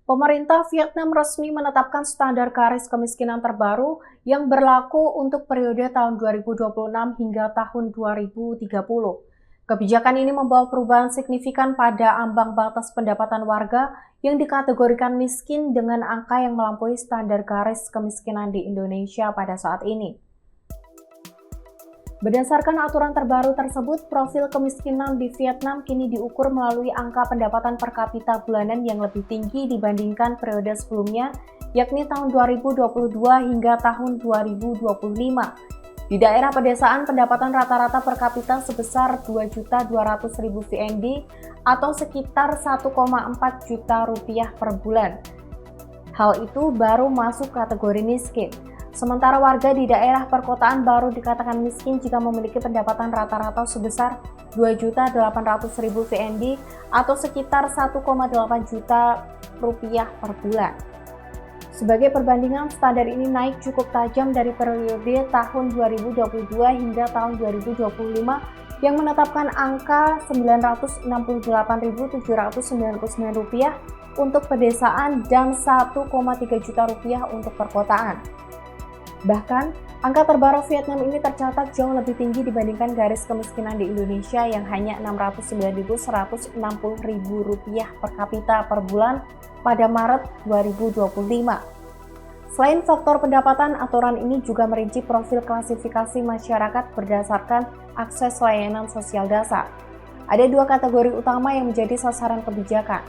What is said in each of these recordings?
Pemerintah Vietnam resmi menetapkan standar garis kemiskinan terbaru yang berlaku untuk periode tahun 2026 hingga tahun 2030. Kebijakan ini membawa perubahan signifikan pada ambang batas pendapatan warga yang dikategorikan miskin dengan angka yang melampaui standar garis kemiskinan di Indonesia pada saat ini. Berdasarkan aturan terbaru tersebut, profil kemiskinan di Vietnam kini diukur melalui angka pendapatan per kapita bulanan yang lebih tinggi dibandingkan periode sebelumnya, yakni tahun 2022 hingga tahun 2025. Di daerah pedesaan, pendapatan rata-rata per kapita sebesar 2.200.000 VND atau sekitar 1,4 juta rupiah per bulan. Hal itu baru masuk kategori miskin. Sementara warga di daerah perkotaan baru dikatakan miskin jika memiliki pendapatan rata-rata sebesar 2.800.000 VND atau sekitar 1,8 juta rupiah per bulan. Sebagai perbandingan, standar ini naik cukup tajam dari periode tahun 2022 hingga tahun 2025 yang menetapkan angka Rp968.799 untuk pedesaan dan Rp1,3 juta untuk perkotaan. Bahkan, angka terbaru Vietnam ini tercatat jauh lebih tinggi dibandingkan garis kemiskinan di Indonesia yang hanya Rp69.160.000 per kapita per bulan pada Maret 2025. Selain faktor pendapatan, aturan ini juga merinci profil klasifikasi masyarakat berdasarkan akses layanan sosial dasar. Ada dua kategori utama yang menjadi sasaran kebijakan.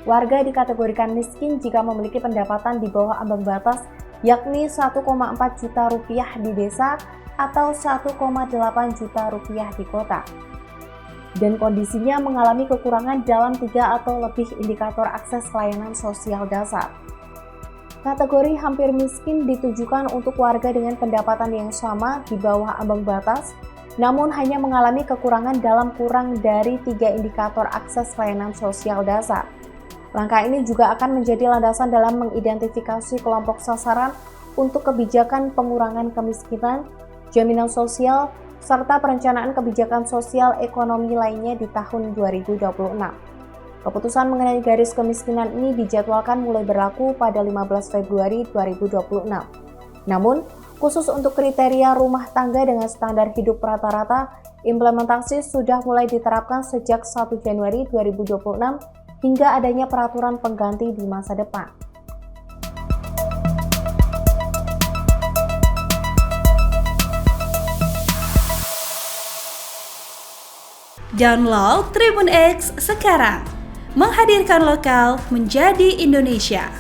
Warga dikategorikan miskin jika memiliki pendapatan di bawah ambang batas, yakni 1,4 juta rupiah di desa atau 1,8 juta rupiah di kota. Dan kondisinya mengalami kekurangan dalam 3 atau lebih indikator akses layanan sosial dasar. Kategori hampir miskin ditujukan untuk warga dengan pendapatan yang sama di bawah ambang batas, namun hanya mengalami kekurangan dalam kurang dari 3 indikator akses layanan sosial dasar. Langkah ini juga akan menjadi landasan dalam mengidentifikasi kelompok sasaran untuk kebijakan pengurangan kemiskinan, jaminan sosial, serta perencanaan kebijakan sosial ekonomi lainnya di tahun 2026. Keputusan mengenai garis kemiskinan ini dijadwalkan mulai berlaku pada 15 Februari 2026. Namun, khusus untuk kriteria rumah tangga dengan standar hidup rata-rata, implementasi sudah mulai diterapkan sejak 1 Januari 2026 hingga adanya peraturan pengganti di masa depan. Download Tribun X sekarang, menghadirkan lokal menjadi Indonesia.